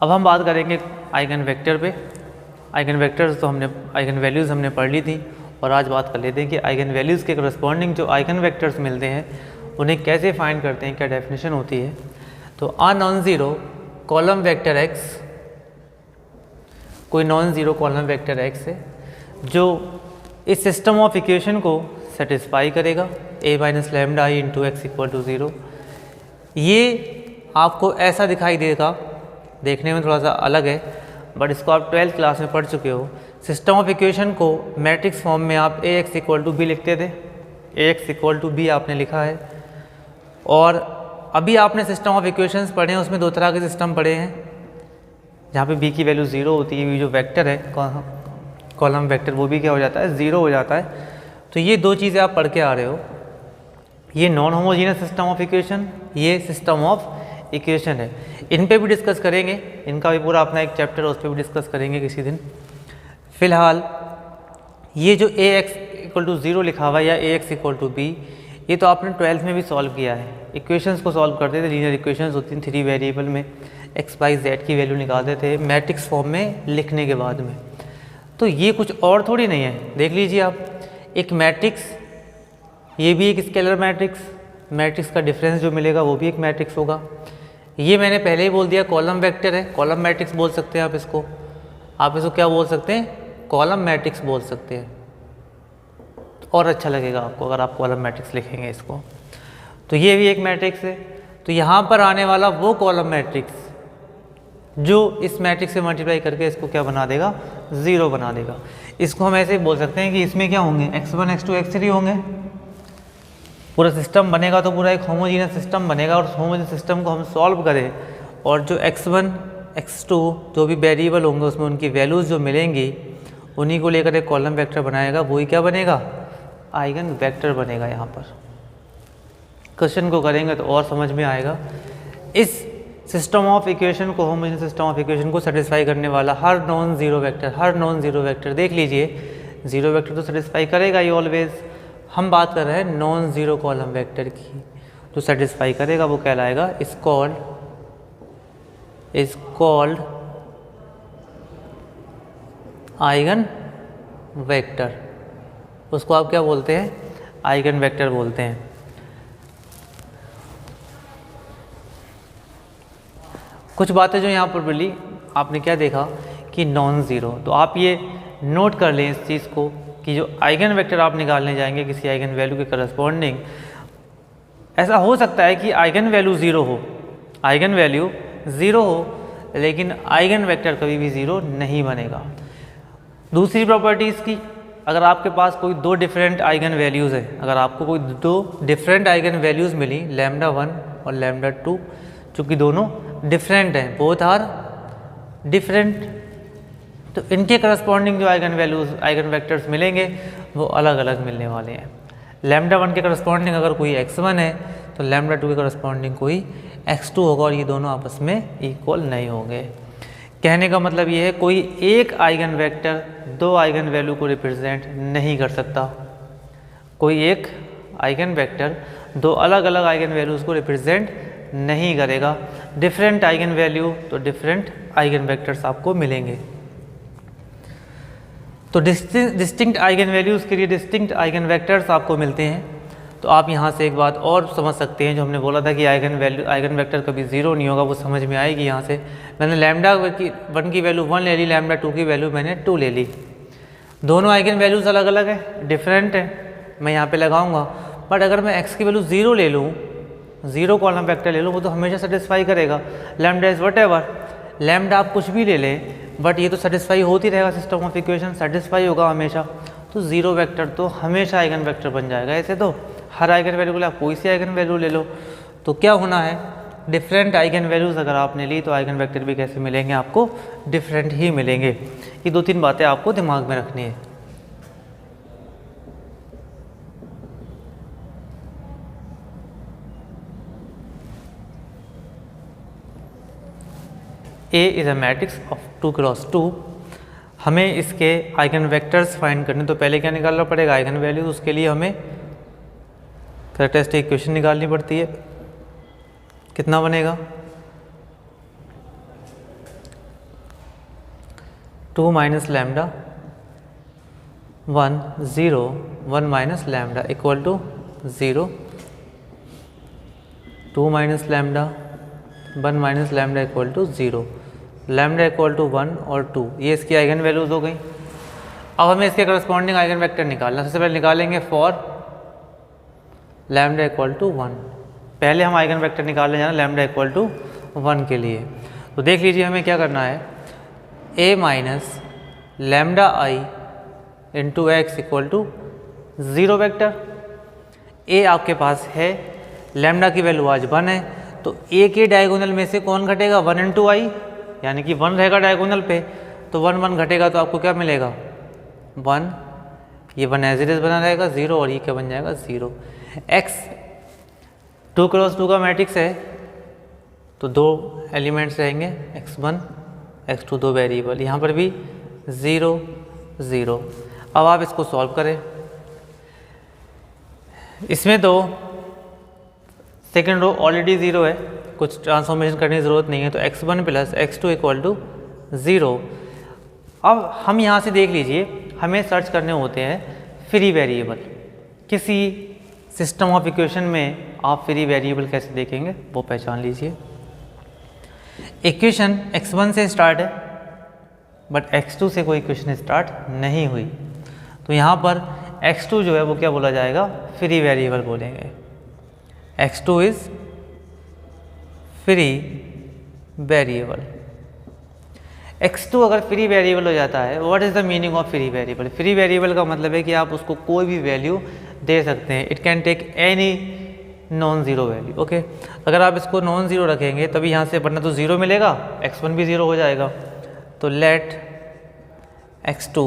अब हम बात करेंगे आइगन वेक्टर पे। आइगन वेक्टर्स तो आइगन वैल्यूज़ हमने पढ़ ली थी और आज बात कर लेते हैं कि आइगन वैल्यूज़ के करस्पॉन्डिंग जो आइगन वेक्टर्स मिलते हैं उन्हें कैसे फाइंड करते हैं, क्या डेफिनेशन होती है। तो a non zero column vector x, कोई non zero column vector x है जो इस सिस्टम ऑफ इक्वेशन को सेटिस्फाई करेगा a minus lambda I into x equal to 0। ये आपको ऐसा दिखाई देगा, देखने में थोड़ा सा अलग है बट इसको आप 12th क्लास में पढ़ चुके हो। सिस्टम ऑफ इक्वेशन को मैट्रिक्स फॉर्म में आप ax इक्वल टू बी लिखते थे, ax इक्वल टू बी आपने लिखा है। और अभी आपने सिस्टम ऑफ इक्वेशंस पढ़े हैं, उसमें दो तरह के सिस्टम पढ़े हैं जहाँ पे b की वैल्यू 0 होती है, जो वेक्टर है कॉलम वेक्टर वो भी क्या हो जाता है, 0 हो जाता है। तो ये दो चीज़ें आप पढ़ के आ रहे हो, ये non homogeneous system of equation, ये सिस्टम ऑफ इक्वेशन है। इन पे भी डिस्कस करेंगे, इनका भी पूरा अपना एक चैप्टर है, उस पर भी डिस्कस करेंगे किसी दिन। फिलहाल ये जो ax इक्वल टू 0 लिखा हुआ है या ax इक्वल टू b, ये तो आपने 12th में भी सॉल्व किया है। इक्वेशंस को सॉल्व करते थे, लीनियर इक्वेशंस होती हैं 3 वेरिएबल में, x y z की वैल्यू निकालते थे मैट्रिक्स फॉर्म में लिखने के बाद में। तो ये कुछ और थोड़ी नहीं है, देख लीजिए आप, एक मैट्रिक्स, ये भी एक स्केलर मैट्रिक्स, मैट्रिक्स का डिफरेंस जो मिलेगा वो भी एक मैट्रिक्स होगा। ये मैंने पहले ही बोल दिया कॉलम वेक्टर है, कॉलम मैट्रिक्स बोल सकते हैं आप इसको क्या बोल सकते हैं, कॉलम मैट्रिक्स बोल सकते हैं। और अच्छा लगेगा आपको अगर आप कॉलम मैट्रिक्स लिखेंगे इसको। तो ये भी एक मैट्रिक्स है। तो यहाँ पर आने वाला वो कॉलम मैट्रिक्स जो इस मैट्रिक्स से मल्टीप्लाई करके इसको क्या बना देगा, 0 बना देगा। इसको हम ऐसे ही बोल सकते हैं कि इसमें क्या होंगे, x1 x2 x3 होंगे। पूरा सिस्टम बनेगा तो पूरा एक होमोजीनियस सिस्टम बनेगा, और होमोजीनियस सिस्टम को हम सॉल्व करें और जो x1 x2 जो भी वेरिएबल होंगे उसमें उनकी वैल्यूज़ जो मिलेंगी उन्हीं को लेकर एक कॉलम वेक्टर बनाएगा, वही क्या बनेगा, आइगन वेक्टर बनेगा। यहाँ पर क्वेश्चन को करेंगे तो और समझ में आएगा। इस सिस्टम ऑफ इक्वेशन को, होमोजेनियस सिस्टम ऑफ इक्वेशन को सेटिस्फाई करने वाला हर नॉन ज़ीरो वेक्टर देख लीजिए, 0 वेक्टर तो सेटिस्फाई करेगा ही ऑलवेज। हम बात कर रहे हैं नॉन ज़ीरो कॉलम वेक्टर की, जो सेटिस्फाई करेगा वो कहलाएगा इज कॉल्ड आइगन वेक्टर। उसको आप क्या बोलते हैं, आइगन वेक्टर बोलते हैं। कुछ बातें जो यहाँ पर बोली, आपने क्या देखा कि नॉन ज़ीरो, तो आप ये नोट कर लें इस चीज़ को कि जो आइगन वेक्टर आप निकालने जाएंगे किसी आइगन वैल्यू के करस्पॉन्डिंग, ऐसा हो सकता है कि आइगन वैल्यू 0 हो, लेकिन आइगन वेक्टर कभी भी 0 नहीं बनेगा। दूसरी प्रॉपर्टीज़ की, अगर आपके पास कोई दो डिफरेंट आइगन वैल्यूज़ है, अगर आपको कोई दो डिफरेंट आइगन वैल्यूज़ मिली, लैम्डा 1 और लैम्डा 2, चूँकि दोनों डिफरेंट हैं, बोथ आर डिफरेंट, तो इनके करस्पॉन्डिंग जो आइगन वैल्यूज़, आइगन वेक्टर्स मिलेंगे वो अलग अलग मिलने वाले हैं। लैम्डा 1 के करस्पॉन्डिंग अगर कोई x1 है तो लैम्डा 2 के करस्पॉन्डिंग कोई x2 होगा, और ये दोनों आपस में इक्वल नहीं होंगे। कहने का मतलब ये है, कोई एक आइगन वेक्टर दो आइगन वैल्यू को रिप्रेजेंट नहीं कर सकता। कोई एक आइगन वेक्टर दो अलग अलग आइगन वैल्यूज़ को रिप्रेजेंट नहीं करेगा। डिफरेंट आइगन वैल्यू तो डिफरेंट आइगन वेक्टर्स आपको मिलेंगे। तो डिस्टिंक्ट आइगन वैल्यूज़ के लिए डिस्टिंक्ट आइगन वेक्टर्स आपको मिलते हैं। तो आप यहाँ से एक बात और समझ सकते हैं, जो हमने बोला था कि आइगन वेक्टर कभी 0 नहीं होगा, वो समझ में आएगी। यहाँ से मैंने लैम्डा 1 की वैल्यू 1 ले ली, लैम्डा 2 की वैल्यू मैंने 2 ले ली। दोनों आइगन वैल्यूज़ अलग अलग है, डिफरेंट है, मैं यहाँ पे लगाऊंगा। बट अगर मैं x की वैल्यू 0 ले लूँ, 0 कॉलम वेक्टर ले लूँ, वो तो हमेशा सेटिस्फाई करेगा। लैम्डा इज़ वट लैम्डा आप कुछ भी ले लें, बट ये तो सेटिस्फाई होती रहेगा, सिस्टम ऑफ इक्वेशन सेटिस्फाई होगा हमेशा। तो 0 वेक्टर तो हमेशा आइगन वेक्टर बन जाएगा। ऐसे तो हर आइगन वैल्यू के लिए आप कोई सी आइगन वैल्यू ले लो, तो क्या होना है, डिफरेंट आइगन वैल्यूज़ अगर आपने ली तो आइगन वेक्टर भी कैसे मिलेंगे, आपको डिफरेंट ही मिलेंगे। ये 2-3 बातें आपको दिमाग में रखनी है। A is a matrix of 2 cross 2। हमें इसके आइगन वेक्टर्स फाइंड करने, तो पहले क्या निकालना पड़ेगा, आइगन वैल्यूज। उसके लिए हमें कैरेक्टरिस्टिक इक्वेशन निकालनी पड़ती है। कितना बनेगा, 2 minus lambda 1 0 1 minus lambda equal to 0, 2 minus lambda 1 minus lambda equal to 0, lambda equal to 1 और 2, ये इसकी आइगन वैल्यूज़ हो गई। अब हमें इसके करस्पॉन्डिंग आइगन वेक्टर निकालना। सबसे पहले निकालेंगे फॉर लैम्डा इक्वल टू 1। पहले हम आइगन वेक्टर निकालने जाना लैम्डा इक्वल टू 1 के लिए। तो देख लीजिए हमें क्या करना है, a minus lambda I into x equal to 0 vector. a आपके पास है, लैम्डा की वैल्यू आज 1 है, तो a के डायगोनल में से कौन घटेगा, 1 इंटू आई, यानी कि 1 रहेगा डायगोनल पे, तो 1 1 घटेगा तो आपको क्या मिलेगा 1, ये 1 एज इट इज बना रहेगा 0 और ये क्या बन जाएगा 0। x 2 क्रॉस 2 का मैट्रिक्स है तो 2 एलिमेंट्स रहेंगे x1 x2, 2 वेरिएबल, यहाँ पर भी 0 0। अब आप इसको सॉल्व करें। इसमें तो सेकेंड रो ऑलरेडी 0 है, कुछ ट्रांसफॉर्मेशन करने की ज़रूरत नहीं है, तो x1 plus x2 equal to 0। अब हम यहाँ से देख लीजिए हमें सर्च करने होते हैं फ्री वेरिएबल। किसी सिस्टम ऑफ इक्वेशन में आप फ्री वेरिएबल कैसे देखेंगे वो पहचान लीजिए। इक्वेशन x1 से स्टार्ट है बट x2 से कोई इक्वेशन स्टार्ट नहीं हुई, तो यहाँ पर x2 जो है वो क्या बोला जाएगा, फ्री वेरिएबल बोलेंगे। x2 is free variable. x2 अगर फ्री वेरिएबल हो जाता है, what is the meaning of free variable? Free variable का मतलब है कि आप उसको कोई भी वैल्यू दे सकते हैं। It can take any non zero value. Okay, अगर आप इसको नॉन ज़ीरो रखेंगे तभी यहाँ से वरना तो ज़ीरो मिलेगा, x1 भी ज़ीरो हो जाएगा। तो let x2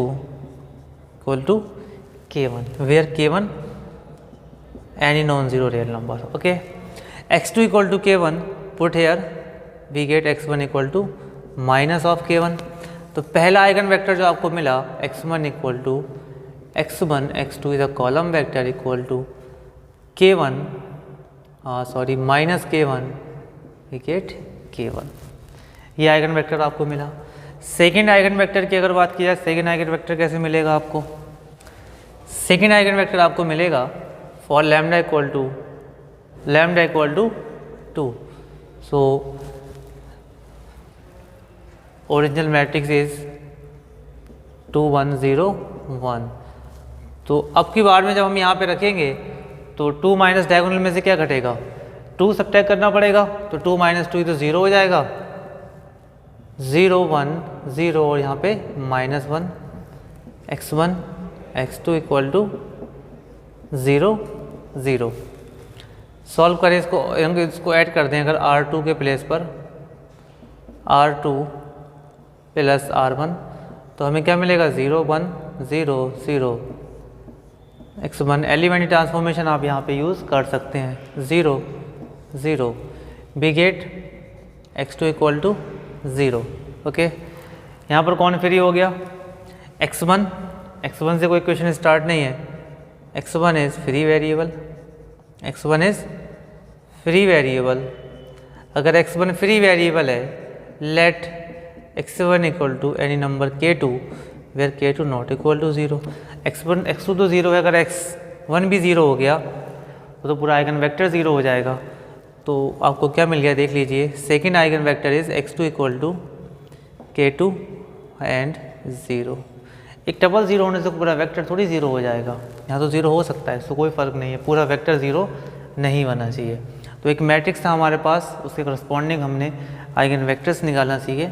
equal to k1 where k1 any non zero real number. Okay, x2 equal to k1 put here we get x1 equal to minus of k1। तो पहला आइगन वेक्टर जो आपको मिला x1 equal to x1 x2 is a column vector equal to k1 minus k1 we get k1। ये eigen vector आपको मिला। Second eigen vector की अगर बात की जाए, सेकेंड आइगन वेक्टर कैसे मिलेगा आपको? सेकेंड आइगन वेक्टर आपको मिलेगा for lambda equal to 2। So original matrix is 2 1 0 1। तो अब की बार में जब हम यहाँ पे रखेंगे तो 2 माइनस डायगोनल में से क्या घटेगा, 2 सब्ट्रैक्ट करना पड़ेगा, तो 2 माइनस 2 तो 0 हो जाएगा, 0 1 0 और यहाँ पे -1 x1 x2 equal to 0 0। Solve करें इसको ऐड कर दें अगर R2 के प्लेस पर R2 प्लस R1, तो हमें क्या मिलेगा 0 1 0 0 x1। एलिमेंट्री ट्रांसफॉर्मेशन आप यहाँ पे यूज़ कर सकते हैं, 0 0 we get x2 equal to 0। Okay, यहाँ पर कौन फ्री हो गया, x1 से कोई क्वेश्चन स्टार्ट नहीं है, x1 is free variable, x1 is free variable. अगर x1 फ्री वेरिएबल है, let x1 equal to any number k2 where k2 not equal to 0। x2 तो 0 है, अगर x1 भी 0 हो गया तो पूरा आइगन वेक्टर 0 हो जाएगा। तो आपको क्या मिल गया देख लीजिए, second eigen vector is x2 equal to k2 and 0। एक डबल 0 होने से पूरा वेक्टर थोड़ी 0 हो जाएगा, यहाँ तो 0 हो सकता है, इसको कोई फ़र्क नहीं है, पूरा वेक्टर 0 नहीं होना चाहिए। तो एक मैट्रिक्स था हमारे पास, उसके करस्पॉन्डिंग हमने आइगन वेक्टर्स निकालना सीखे।